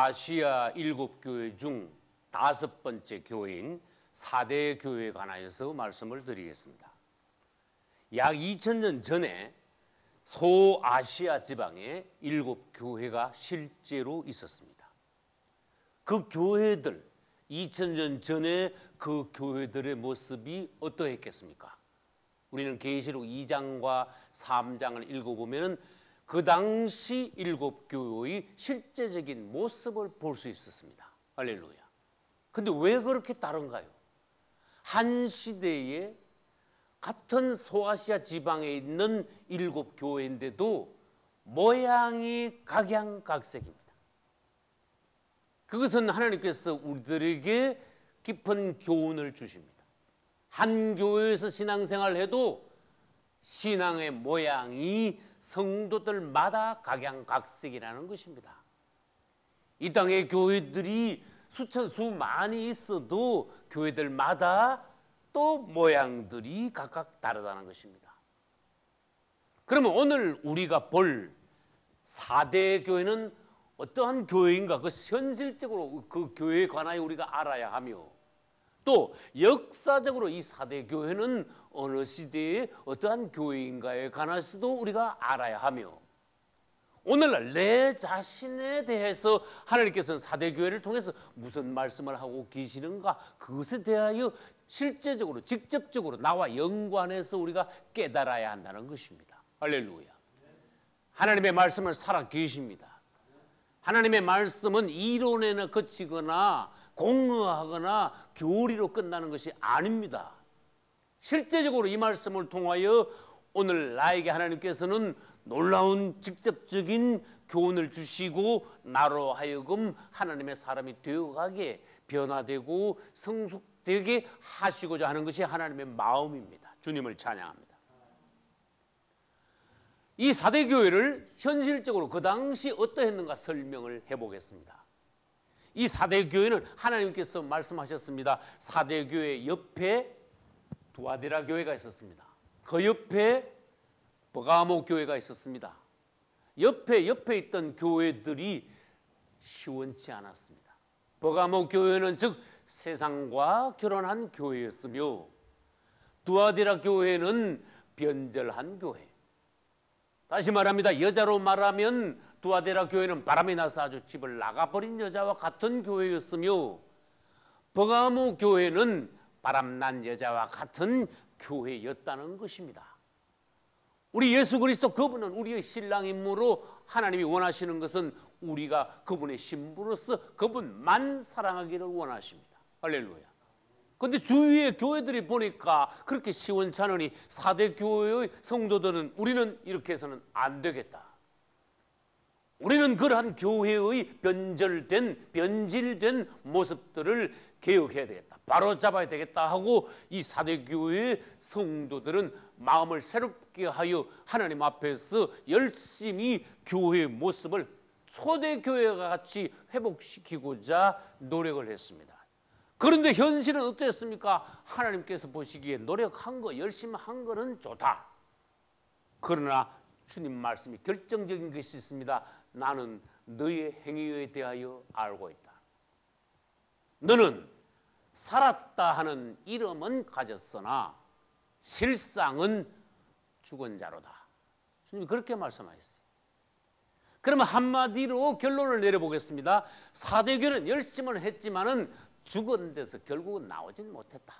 아시아 7교회 중 5번째 교회인 사대 교회에 관하여서 말씀을 드리겠습니다. 약 2000년 전에 소아시아 지방에 7교회가 실제로 있었습니다. 그 교회들, 2000년 전에 그 교회들의 모습이 어떠했겠습니까? 우리는 계시록 2장과 3장을 읽어보면 그 당시 7교회의 실제적인 모습을 볼 수 있었습니다. 할렐루야. 근데 왜 그렇게 다른가요? 한 시대에 같은 소아시아 지방에 있는 7교회인데도 모양이 각양각색입니다. 그것은 하나님께서 우리들에게 깊은 교훈을 주십니다. 한 교회에서 신앙생활을 해도 신앙의 모양이 성도들마다 각양각색이라는 것입니다. 이 땅의 교회들이 수천 수많이 있어도 교회들마다 또 모양들이 각각 다르다는 것입니다. 그러면 오늘 우리가 볼 4대 교회는 어떠한 교회인가? 그 현실적으로 그 교회에 관하여 우리가 알아야 하며, 또 역사적으로 이 4대 교회는 어느 시대에 어떠한 교회인가에 관해서도 우리가 알아야 하며, 오늘날 내 자신에 대해서 하나님께서는 4대 교회를 통해서 무슨 말씀을 하고 계시는가, 그것에 대하여 실제적으로 직접적으로 나와 연관해서 우리가 깨달아야 한다는 것입니다. 할렐루야. 하나님의 말씀을 살아 계십니다. 하나님의 말씀은 이론에는 그치거나 공허하거나 교리로 끝나는 것이 아닙니다. 실제적으로 이 말씀을 통하여 오늘 나에게 하나님께서는 놀라운 직접적인 교훈을 주시고 나로 하여금 하나님의 사람이 되어가게 변화되고 성숙되게 하시고자 하는 것이 하나님의 마음입니다. 주님을 찬양합니다. 이 4대 교회를 현실적으로 그 당시 어떠했는가 설명을 해보겠습니다. 이 4대 교회는 하나님께서 말씀하셨습니다. 4대 교회 옆에 두아디라 교회가 있었습니다. 그 옆에 버가모 교회가 있었습니다. 옆에 있던 교회들이 시원치 않았습니다. 버가모 교회는 즉 세상과 결혼한 교회였으며, 두아디라 교회는 변절한 교회. 다시 말합니다. 여자로 말하면 두아디라 교회는 바람이 나서 아주 집을 나가버린 여자와 같은 교회였으며, 버가모 교회는 바람난 여자와 같은 교회였다는 것입니다. 우리 예수 그리스도 그분은 우리의 신랑이므로 하나님이 원하시는 것은 우리가 그분의 신부로서 그분만 사랑하기를 원하십니다. 할렐루야. 그런데 주위의 교회들이 보니까 그렇게 시원찮으니 4대 교회의 성도들은 우리는 이렇게 해서는 안 되겠다. 우리는 그러한 교회의 변질된 모습들을 개혁해야 되겠다, 바로잡아야 되겠다 하고 이 4대 교회의 성도들은 마음을 새롭게 하여 하나님 앞에서 열심히 교회의 모습을 초대 교회와 같이 회복시키고자 노력을 했습니다. 그런데 현실은 어땠습니까? 하나님께서 보시기에 노력한 거, 열심히 한 거는 좋다. 그러나 주님 말씀이 결정적인 것이 있습니다. 나는 너의 행위에 대하여 알고 있다. 너는 살았다 하는 이름은 가졌으나 실상은 죽은 자로다. 주님이 그렇게 말씀하셨어요. 그러면 한마디로 결론을 내려보겠습니다. 4대 교회는 열심을 했지만은 죽은 데서 결국은 나오진 못했다.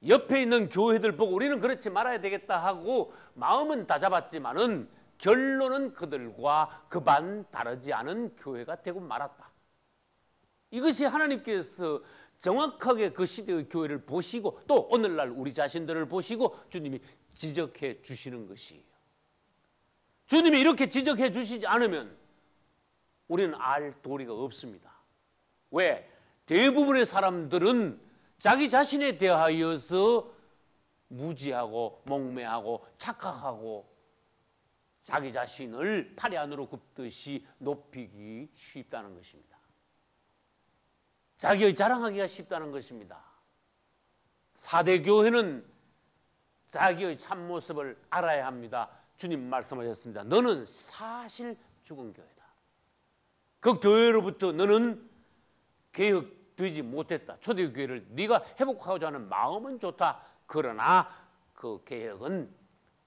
옆에 있는 교회들 보고 우리는 그렇지 말아야 되겠다 하고 마음은 다 잡았지만은 결론은 그들과 그반 다르지 않은 교회가 되고 말았다. 이것이 하나님께서 정확하게 그 시대의 교회를 보시고 또 오늘날 우리 자신들을 보시고 주님이 지적해 주시는 것이에요. 주님이 이렇게 지적해 주시지 않으면 우리는 알 도리가 없습니다. 왜? 대부분의 사람들은 자기 자신에 대하여서 무지하고 목매하고 착각하고 자기 자신을 파리 안으로 굽듯이 높이기 쉽다는 것입니다. 자기의 자랑하기가 쉽다는 것입니다. 4대 교회는 자기의 참모습을 알아야 합니다. 주님 말씀하셨습니다. 너는 사실 죽은 교회다. 그 교회로부터 너는 개혁되지 못했다. 초대교회를 네가 회복하고자 하는 마음은 좋다. 그러나 그 개혁은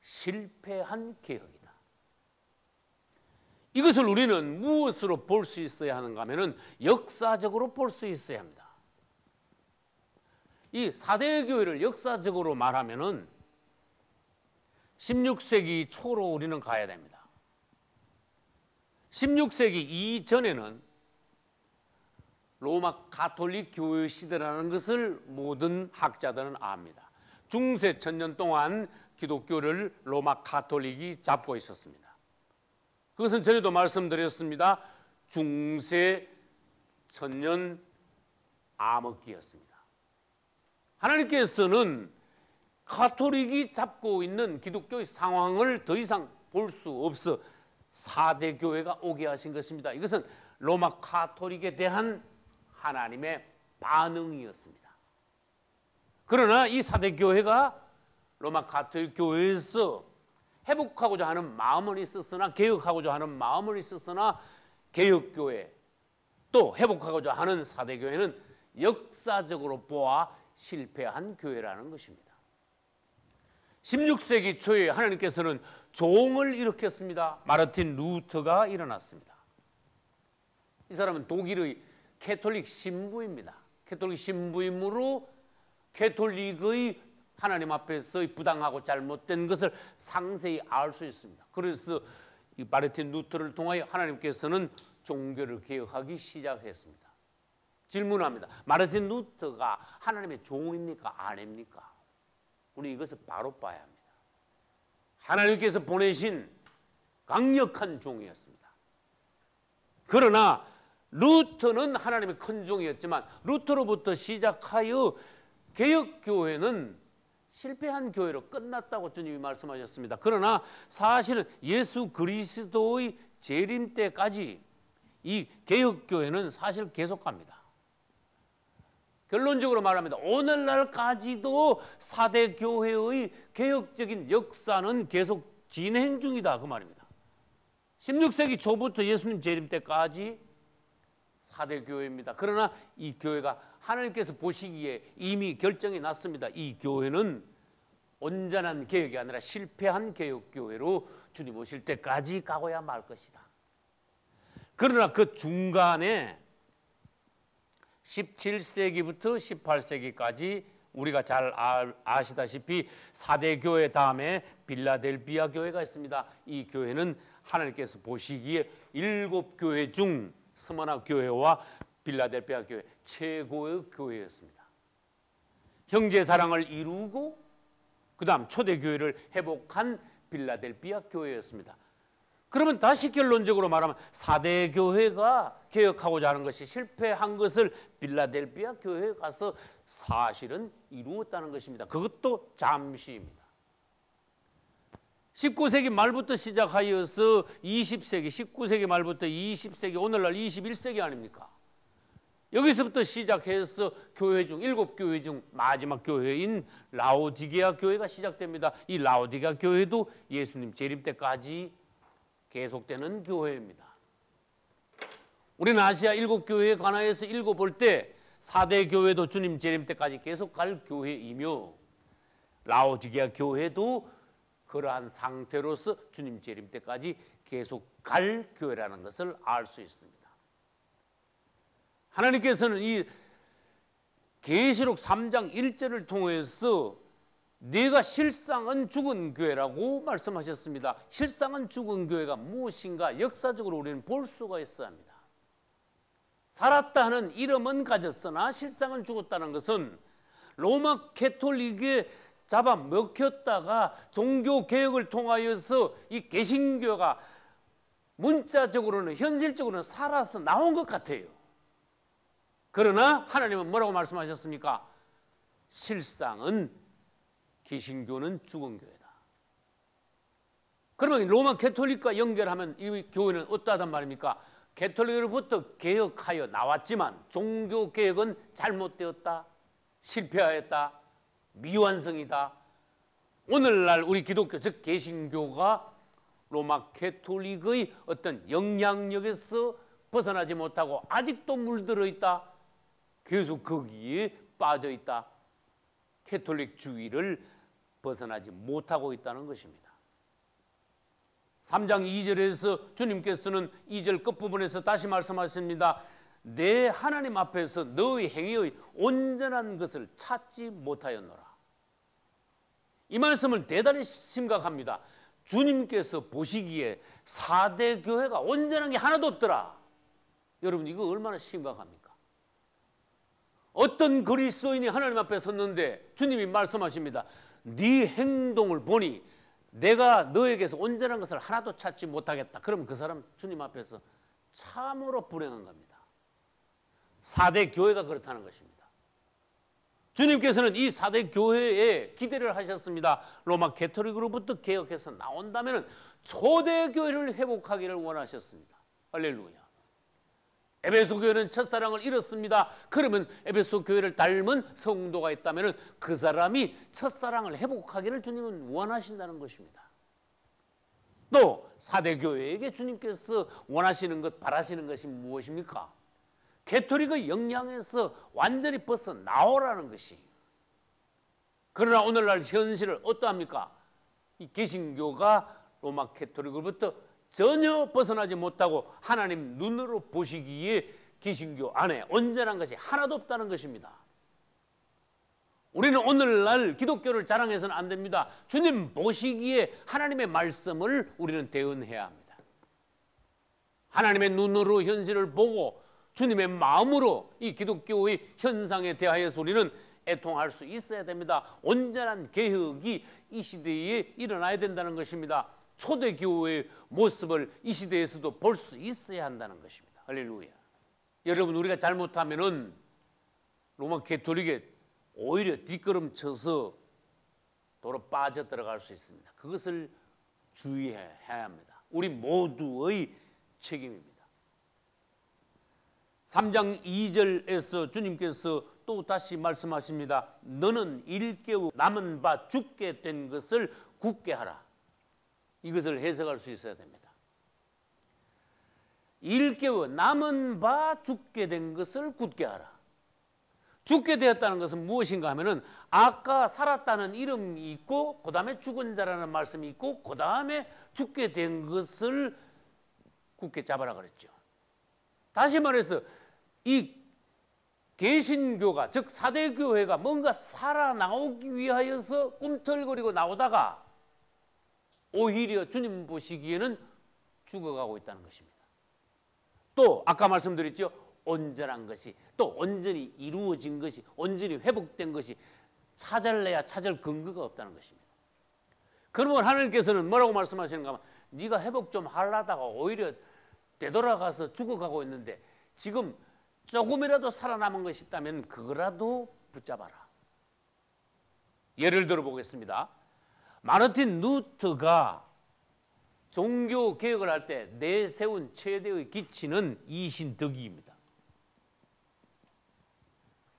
실패한 개혁이다. 이것을 우리는 무엇으로 볼 수 있어야 하는가 하면은 역사적으로 볼 수 있어야 합니다. 이 4대 교회를 역사적으로 말하면은 16세기 초로 우리는 가야 됩니다. 16세기 이전에는 로마 가톨릭 교회 시대라는 것을 모든 학자들은 압니다. 중세 천년 동안 기독교를 로마 가톨릭이 잡고 있었습니다. 그것은 전에도 말씀드렸습니다. 중세 천년 암흑기였습니다. 하나님께서는 가톨릭이 잡고 있는 기독교의 상황을 더 이상 볼 수 없어 4대 교회가 오게 하신 것입니다. 이것은 로마 가톨릭에 대한 하나님의 반응이었습니다. 그러나 이 4대 교회가 로마 가톨릭 교회에서 회복하고자 하는 마음은 있었으나, 개혁하고자 하는 마음은 있었으나, 개혁교회 또 회복하고자 하는 4대 교회는 역사적으로 보아 실패한 교회라는 것입니다. 16세기 초에 하나님께서는 종을 일으켰습니다. 마르틴 루터가 일어났습니다. 이 사람은 독일의 캐톨릭 신부입니다. 캐톨릭 신부이므로 캐톨릭의 하나님 앞에서의 부당하고 잘못된 것을 상세히 알 수 있습니다. 그래서 이 마르틴 루터를 통하여 하나님께서는 종교를 개혁하기 시작했습니다. 질문합니다. 마르틴 루터가 하나님의 종입니까? 아닙니까? 우리 이것을 바로 봐야 합니다. 하나님께서 보내신 강력한 종이었습니다. 그러나 루터는 하나님의 큰 종이었지만 루터로부터 시작하여 개혁교회는 실패한 교회로 끝났다고 주님이 말씀하셨습니다. 그러나 사실은 예수 그리스도의 재림 때까지 이 개혁교회는 사실 계속 갑니다. 결론적으로 말합니다. 오늘날까지도 4대 교회의 개혁적인 역사는 계속 진행 중이다 그 말입니다. 16세기 초부터 예수님 재림 때까지 4대 교회입니다. 그러나 이 교회가 하나님께서 보시기에 이미 결정이 났습니다. 이 교회는 온전한 개혁이 아니라 실패한 개혁교회로 주님 오실 때까지 가고야 말 것이다. 그러나 그 중간에 17세기부터 18세기까지 우리가 잘 아시다시피 4대 교회 다음에 빌라델비아 교회가 있습니다. 이 교회는 하나님께서 보시기에 7교회 중 스머나 교회와 빌라델비아 교회 최고의 교회였습니다. 형제 사랑을 이루고 그 다음 초대교회를 회복한 빌라델비아 교회였습니다. 그러면 다시 결론적으로 말하면 4대 교회가 개혁하고자 하는 것이 실패한 것을 빌라델비아 교회에 가서 사실은 이루었다는 것입니다. 그것도 잠시입니다. 19세기 말부터 시작하여서 20세기, 19세기 말부터 20세기, 오늘날 21세기 아닙니까? 여기서부터 시작해서 교회 중 7교회 중 마지막 교회인 라오디게아 교회가 시작됩니다. 이 라오디게아 교회도 예수님 재림 때까지 계속되는 교회입니다. 우리는 아시아 7교회에 관하여서 읽어볼 때 4대 교회도 주님 재림 때까지 계속 갈 교회이며 라오디게아 교회도 그러한 상태로서 주님 재림 때까지 계속 갈 교회라는 것을 알 수 있습니다. 하나님께서는 이 계시록 3장 1절을 통해서 네가 실상은 죽은 교회라고 말씀하셨습니다. 실상은 죽은 교회가 무엇인가 역사적으로 우리는 볼 수가 있어야 합니다. 살았다는 이름은 가졌으나 실상은 죽었다는 것은 로마 캐톨릭에 잡아먹혔다가 종교개혁을 통하여서 이 개신교가 문자적으로는 현실적으로는 살아서 나온 것 같아요. 그러나 하나님은 뭐라고 말씀하셨습니까? 실상은 개신교는 죽은 교회다. 그러면 로마 캐톨릭과 연결하면 이 교회는 어떠하단 말입니까? 캐톨릭으로부터 개혁하여 나왔지만 종교개혁은 잘못되었다, 실패하였다, 미완성이다. 오늘날 우리 기독교 즉 개신교가 로마 캐톨릭의 어떤 영향력에서 벗어나지 못하고 아직도 물들어 있다. 계속 거기에 빠져 있다. 캐톨릭주의를 벗어나지 못하고 있다는 것입니다. 3장 2절에서 주님께서는 2절 끝부분에서 다시 말씀하십니다. 내 하나님 앞에서 너의 행위의 온전한 것을 찾지 못하였노라. 이 말씀은 대단히 심각합니다. 주님께서 보시기에 4대 교회가 온전한 게 하나도 없더라. 여러분, 이거 얼마나 심각합니까? 어떤 그리스도인이 하나님 앞에 섰는데 주님이 말씀하십니다. 네 행동을 보니 내가 너에게서 온전한 것을 하나도 찾지 못하겠다. 그러면 그 사람 주님 앞에서 참으로 불행한 겁니다. 4대 교회가 그렇다는 것입니다. 주님께서는 이 4대 교회에 기대를 하셨습니다. 로마 캐토릭으로부터 개혁해서 나온다면 초대 교회를 회복하기를 원하셨습니다. 할렐루야. 에베소 교회는 첫사랑을 잃었습니다. 그러면 에베소 교회를 닮은 성도가 있다면 그 사람이 첫사랑을 회복하기를 주님은 원하신다는 것입니다. 또 4대 교회에게 주님께서 원하시는 것, 바라시는 것이 무엇입니까? 캐토릭의 영향에서 완전히 벗어나오라는 것이. 그러나 오늘날 현실을 어떠합니까? 이 개신교가 로마 캐토릭으로부터 전혀 벗어나지 못하고 하나님 눈으로 보시기에 개신교 안에 온전한 것이 하나도 없다는 것입니다. 우리는 오늘날 기독교를 자랑해서는 안 됩니다. 주님 보시기에 하나님의 말씀을 우리는 대언해야 합니다. 하나님의 눈으로 현실을 보고 주님의 마음으로 이 기독교의 현상에 대하여서 우리는 애통할 수 있어야 됩니다. 온전한 개혁이 이 시대에 일어나야 된다는 것입니다. 초대교회의 모습을 이 시대에서도 볼 수 있어야 한다는 것입니다. 할렐루야. 여러분, 우리가 잘못하면은 로마 캐토릭에 오히려 뒷걸음쳐서 도로 빠져 들어갈 수 있습니다. 그것을 주의해야 합니다. 우리 모두의 책임입니다. 3장 2절에서 주님께서 또 다시 말씀하십니다. 너는 일깨우 남은 바 죽게 된 것을 굳게 하라. 이것을 해석할 수 있어야 됩니다. 일깨워 남은 바 죽게 된 것을 굳게 하라. 죽게 되었다는 것은 무엇인가 하면은 아까 살았다는 이름이 있고 그 다음에 죽은 자라는 말씀이 있고 그 다음에 죽게 된 것을 굳게 잡아라 그랬죠. 다시 말해서 이 개신교가 즉 4대 교회가 뭔가 살아나오기 위하여서 꿈틀거리고 나오다가 오히려 주님 보시기에는 죽어가고 있다는 것입니다. 또 아까 말씀드렸죠. 온전한 것이 또 온전히 이루어진 것이 온전히 회복된 것이 찾을래야 찾을 근거가 없다는 것입니다. 그러면 하나님께서는 뭐라고 말씀하시는가 하면 네가 회복 좀 하려다가 오히려 되돌아가서 죽어가고 있는데 지금 조금이라도 살아남은 것이 있다면 그거라도 붙잡아라. 예를 들어 보겠습니다. 마르틴 루터가 종교 개혁을 할 때 내세운 최대의 기치는 이신덕이입니다.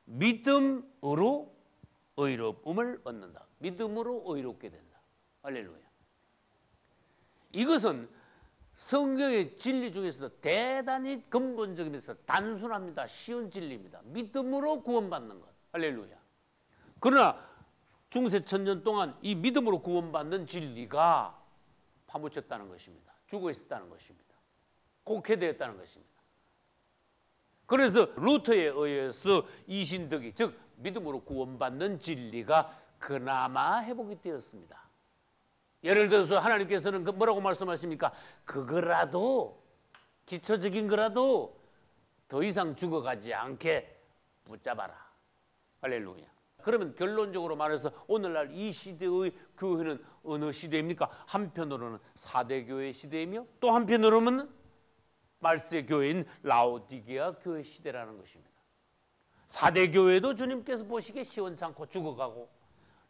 믿음으로 의롭음을 얻는다. 믿음으로 의롭게 된다. 할렐루야. 이것은 성경의 진리 중에서도 대단히 근본적이면서 단순합니다. 쉬운 진리입니다. 믿음으로 구원받는 것. 할렐루야. 그러나 중세 천년 동안 이 믿음으로 구원받는 진리가 파묻혔다는 것입니다. 죽어 있었다는 것입니다. 곡해되었다는 것입니다. 그래서 루터에 의해서 이신덕이 즉 믿음으로 구원받는 진리가 그나마 회복이 되었습니다. 예를 들어서 하나님께서는 뭐라고 말씀하십니까? 그거라도 기초적인 거라도 더 이상 죽어가지 않게 붙잡아라. 할렐루야. 그러면 결론적으로 말해서 오늘날 이 시대의 교회는 어느 시대입니까? 한편으로는 4대 교회 시대이며 또 한편으로는 말세 교회인 라오디게아 교회 시대라는 것입니다. 4대 교회도 주님께서 보시기에 시원찮고 죽어가고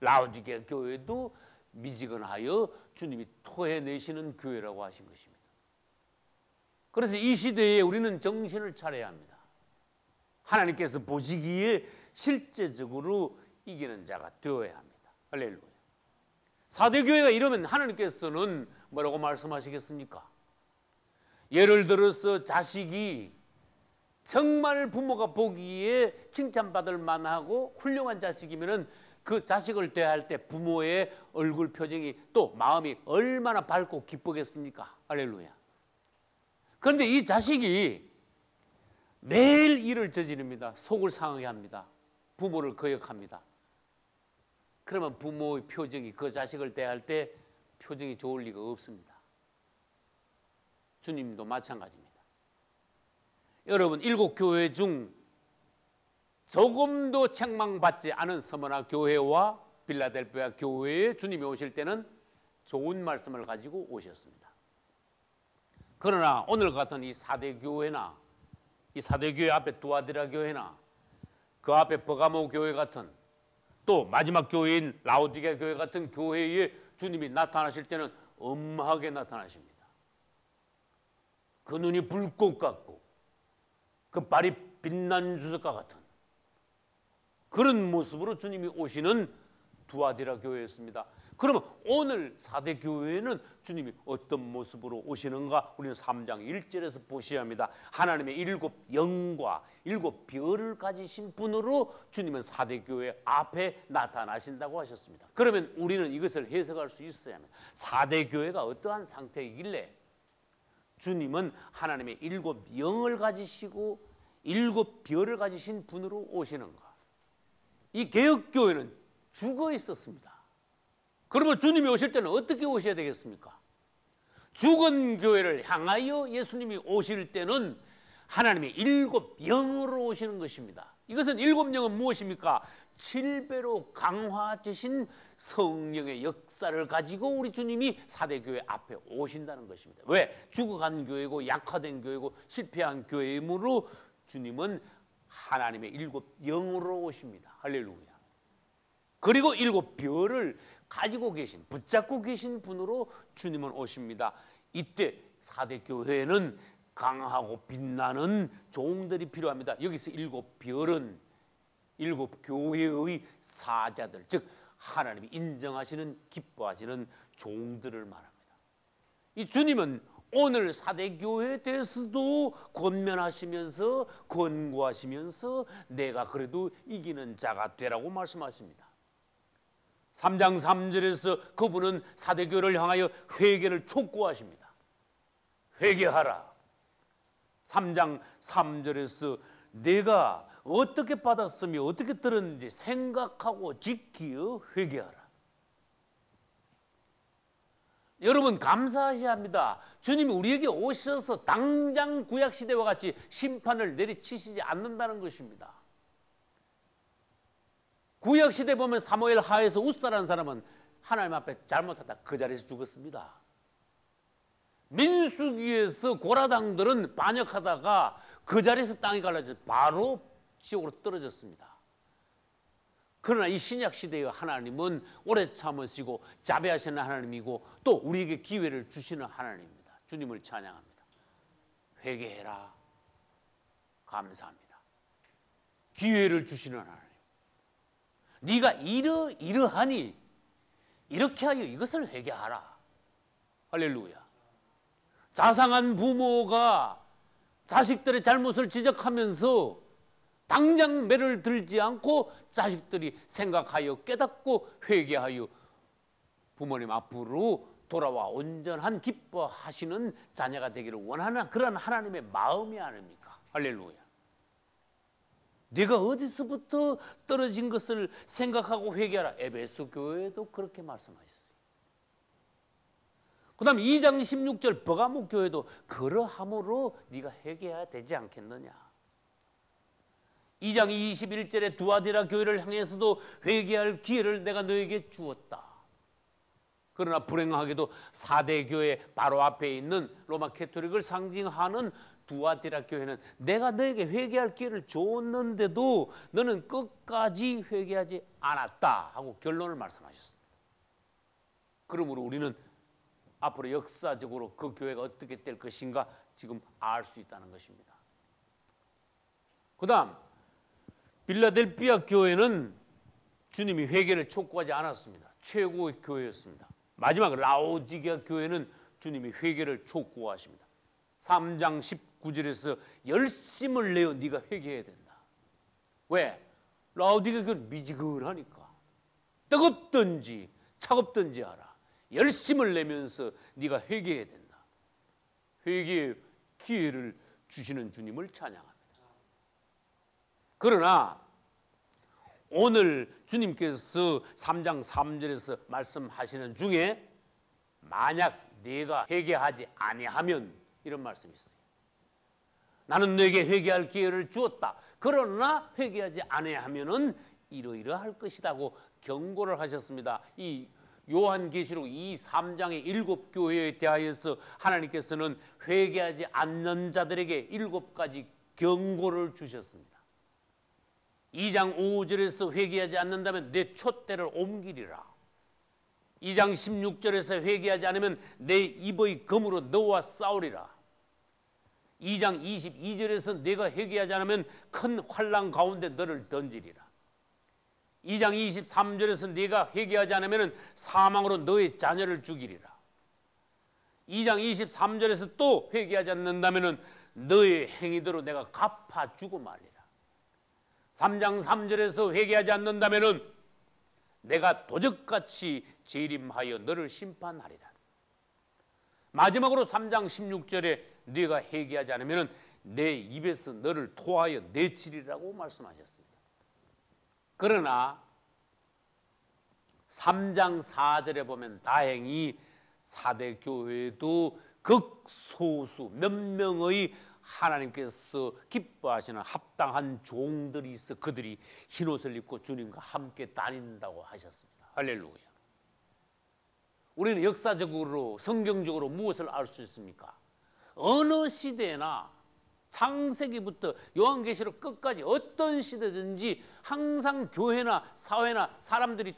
라오디게아 교회도 미지근하여 주님이 토해내시는 교회라고 하신 것입니다. 그래서 이 시대에 우리는 정신을 차려야 합니다. 하나님께서 보시기에 실제적으로 이기는 자가 되어야 합니다. 할렐루야. 4대 교회가 이러면 하나님께서는 뭐라고 말씀하시겠습니까? 예를 들어서 자식이 정말 부모가 보기에 칭찬받을 만하고 훌륭한 자식이면은 그 자식을 대할 때 부모의 얼굴 표정이 또 마음이 얼마나 밝고 기쁘겠습니까? 할렐루야. 그런데 이 자식이 매일 일을 저지릅니다. 속을 상하게 합니다. 부모를 거역합니다. 그러면 부모의 표정이 그 자식을 대할 때 표정이 좋을 리가 없습니다. 주님도 마찬가지입니다. 여러분, 7교회 중 조금도 책망받지 않은 서머나 교회와 빌라델피아 교회에 주님이 오실 때는 좋은 말씀을 가지고 오셨습니다. 그러나 오늘 같은 이 4대 교회나 이 4대 교회 앞에 두아디라 교회나 그 앞에 버가모 교회 같은 또 마지막 교회인 라오디게 교회 같은 교회에 주님이 나타나실 때는 엄하게 나타나십니다. 그 눈이 불꽃 같고 그 발이 빛난 주석과 같은 그런 모습으로 주님이 오시는 두아디라 교회였습니다. 그러면 오늘 4대 교회는 주님이 어떤 모습으로 오시는가 우리는 3장 1절에서 보셔야 합니다. 하나님의 7 영과 7 별을 가지신 분으로 주님은 4대 교회 앞에 나타나신다고 하셨습니다. 그러면 우리는 이것을 해석할 수 있어야 합니다. 4대 교회가 어떠한 상태이길래 주님은 하나님의 7 영을 가지시고 7 별을 가지신 분으로 오시는가? 이 개혁교회는 죽어 있었습니다. 그러면 주님이 오실 때는 어떻게 오셔야 되겠습니까? 죽은 교회를 향하여 예수님이 오실 때는 하나님의 7 영으로 오시는 것입니다. 이것은 7 영은 무엇입니까? 7배로 강화되신 성령의 역사를 가지고 우리 주님이 4대 교회 앞에 오신다는 것입니다. 왜? 죽어간 교회고 약화된 교회고 실패한 교회이므로 주님은 하나님의 7 영으로 오십니다. 할렐루야. 그리고 7 별을 가지고 계신, 붙잡고 계신 분으로 주님은 오십니다. 이때 4대 교회는 강하고 빛나는 종들이 필요합니다. 여기서 7 별은 7 교회의 사자들, 즉 하나님이 인정하시는 기뻐하시는 종들을 말합니다. 이 주님은 오늘 4대 교회에 대해서도 권면하시면서 권고하시면서 내가 그래도 이기는 자가 되라고 말씀하십니다. 3장 3절에서 그분은 4대 교회를 향하여 회개를 촉구하십니다. 회개하라. 3장 3절에서 내가 어떻게 받았으며 어떻게 들었는지 생각하고 지키어 회개하라. 여러분 감사하셔야 합니다. 주님이 우리에게 오셔서 당장 구약시대와 같이 심판을 내리치시지 않는다는 것입니다. 구약시대 보면 사무엘 하에서 웃사라는 사람은 하나님 앞에 잘못하다 그 자리에서 죽었습니다. 민수기에서 고라당들은 반역하다가 그 자리에서 땅이 갈라져서 바로 지옥으로 떨어졌습니다. 그러나 이 신약시대의 하나님은 오래 참으시고 자비하시는 하나님이고 또 우리에게 기회를 주시는 하나님입니다. 주님을 찬양합니다. 회개해라. 감사합니다. 기회를 주시는 하나님. 네가 이러하니 이렇게 하여 이것을 회개하라. 할렐루야. 자상한 부모가 자식들의 잘못을 지적하면서 당장 매를 들지 않고 자식들이 생각하여 깨닫고 회개하여 부모님 앞으로 돌아와 온전한 기뻐하시는 자녀가 되기를 원하는 그런 하나님의 마음이 아닙니까? 할렐루야. 네가 어디서부터 떨어진 것을 생각하고 회개하라. 에베소 교회도 그렇게 말씀하셨어요. 그 다음 2장 16절 버가모 교회도 그러함으로 네가 회개해야 되지 않겠느냐. 2장 21절에 두아디라 교회를 향해서도 회개할 기회를 내가 너에게 주었다. 그러나 불행하게도 4대 교회 바로 앞에 있는 로마 캐토릭을 상징하는 두아디라 교회는 내가 너에게 회개할 기회를 줬는데도 너는 끝까지 회개하지 않았다 하고 결론을 말씀하셨습니다. 그러므로 우리는 앞으로 역사적으로 그 교회가 어떻게 될 것인가 지금 알 수 있다는 것입니다. 그 다음 빌라델피아 교회는 주님이 회개를 촉구하지 않았습니다. 최고의 교회였습니다. 마지막 라오디게아 교회는 주님이 회개를 촉구하십니다. 3장 9절에서 열심을 내어 네가 회개해야 된다. 왜? 라오디게아 교회는 미지근하니까. 뜨겁든지 차갑든지 하라. 열심을 내면서 네가 회개해야 된다. 회개의 기회를 주시는 주님을 찬양합니다. 그러나 오늘 주님께서 3장 3절에서 말씀하시는 중에 만약 네가 회개하지 아니하면 이런 말씀이 있어요. 나는 네게 회개할 기회를 주었다. 그러나 회개하지 아니하면은 이러이러할 것이라고 경고를 하셨습니다. 이 요한계시록 이 3장의 7교회에 대하여서 하나님께서는 회개하지 않는 자들에게 7가지 경고를 주셨습니다. 2장 5절에서 회개하지 않는다면 내 촛대를 옮기리라. 2장 16절에서 회개하지 않으면 내 입의 검으로 너와 싸우리라. 2장 22절에서 내가 회개하지 않으면 큰 환난 가운데 너를 던지리라. 2장 23절에서 네가 회개하지 않으면 사망으로 너의 자녀를 죽이리라. 2장 23절에서 또 회개하지 않는다면 너의 행위대로 내가 갚아주고 말리라. 3장 3절에서 회개하지 않는다면 내가 도적같이 재림하여 너를 심판하리라. 마지막으로 3장 16절에 네가 회개하지 않으면 내 입에서 너를 토하여 내치리라고 말씀하셨습니다. 그러나 3장 4절에 보면 다행히 4대 교회에도 극소수 몇 명의 하나님께서 기뻐하시는 합당한 종들이 있어 그들이 흰옷을 입고 주님과 함께 다닌다고 하셨습니다. 할렐루야. 우리는 역사적으로 성경적으로 무엇을 알 수 있습니까? 어느 시대나 창세기부터 요한계시록 끝까지 어떤 시대든지 항상 교회나 사회나 사람들이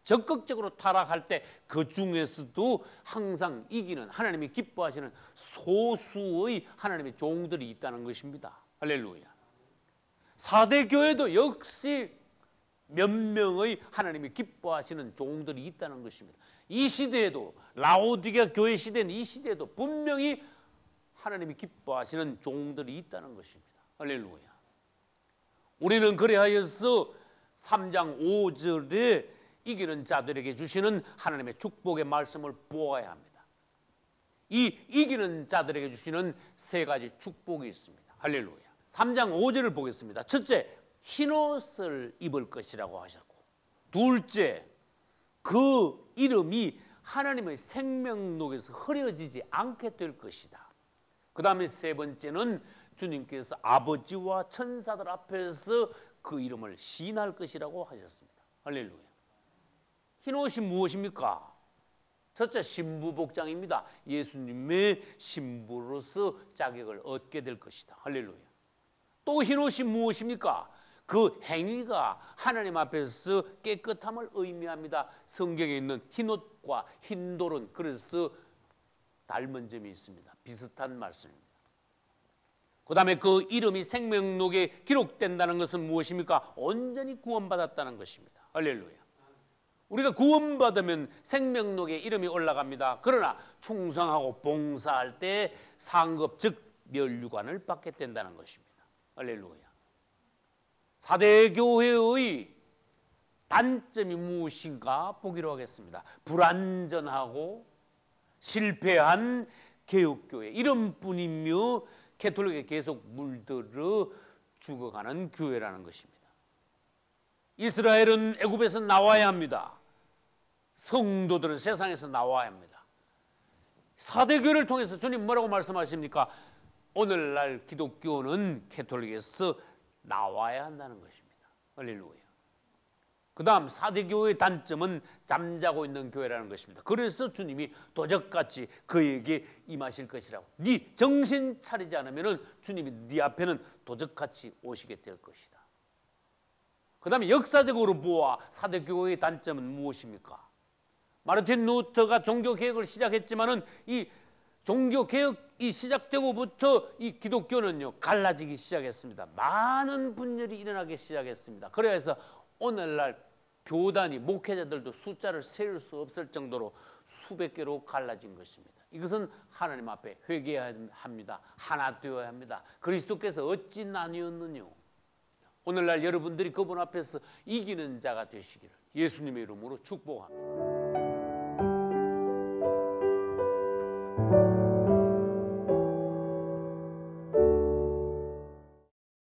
적극적으로 타락할 때 그 중에서도 항상 이기는 하나님이 기뻐하시는 소수의 하나님의 종들이 있다는 것입니다. 할렐루야. 4대 교회도 역시 몇 명의 하나님이 기뻐하시는 종들이 있다는 것입니다. 이 시대에도 라오디게아 교회 시대는 이 시대에도 분명히 하나님이 기뻐하시는 종들이 있다는 것입니다. 할렐루야. 우리는 그래하여서 3장 5절에 이기는 자들에게 주시는 하나님의 축복의 말씀을 보아야 합니다. 이 이기는 자들에게 주시는 3가지 축복이 있습니다. 할렐루야. 3장 5절을 보겠습니다. 첫째, 흰옷을 입을 것이라고 하셨고, 둘째, 그 이름이 하나님의 생명록에서 흐려지지 않게 될 것이다. 그 다음에 3번째는 주님께서 아버지와 천사들 앞에서 그 이름을 시인할 것이라고 하셨습니다. 할렐루야. 흰옷이 무엇입니까? 첫째, 신부복장입니다. 예수님의 신부로서 자격을 얻게 될 것이다. 할렐루야. 또 흰옷이 무엇입니까? 그 행위가 하나님 앞에서 깨끗함을 의미합니다. 성경에 있는 흰옷과 흰돌은 그래서 닮은 점이 있습니다. 비슷한 말씀입니다. 그 다음에 그 이름이 생명록에 기록된다는 것은 무엇입니까? 온전히 구원받았다는 것입니다. 할렐루야. 우리가 구원받으면 생명록에 이름이 올라갑니다. 그러나 충성하고 봉사할 때 상급 즉 면류관을 받게 된다는 것입니다. 할렐루야. 4대 교회의 단점이 무엇인가 보기로 하겠습니다. 불완전하고 실패한 개혁교회 이름뿐이며 캐톨릭에 계속 물들어 죽어가는 교회라는 것입니다. 이스라엘은 애굽에서 나와야 합니다. 성도들은 세상에서 나와야 합니다. 4대 교회를 통해서 주님 뭐라고 말씀하십니까? 오늘날 기독교는 캐톨릭에서 나와야 한다는 것입니다. 할렐루야. 그 다음 4대 교회의 단점은 잠자고 있는 교회라는 것입니다. 그래서 주님이 도적같이 그에게 임하실 것이라고. 네 정신 차리지 않으면 주님이 네 앞에는 도적같이 오시게 될 것이다. 그 다음에 역사적으로 보아 4대 교회의 단점은 무엇입니까? 마르틴 루터가 종교개혁을 시작했지만은 이 종교개혁이 시작되고부터 이 기독교는요 갈라지기 시작했습니다. 많은 분열이 일어나기 시작했습니다. 그래서 오늘날 교단이 목회자들도 숫자를 세울 수 없을 정도로 수백 개로 갈라진 것입니다. 이것은 하나님 앞에 회개해야 합니다. 하나 되어야 합니다. 그리스도께서 어찌 나뉘었느뇨. 오늘날 여러분들이 그분 앞에서 이기는 자가 되시기를 예수님의 이름으로 축복합니다.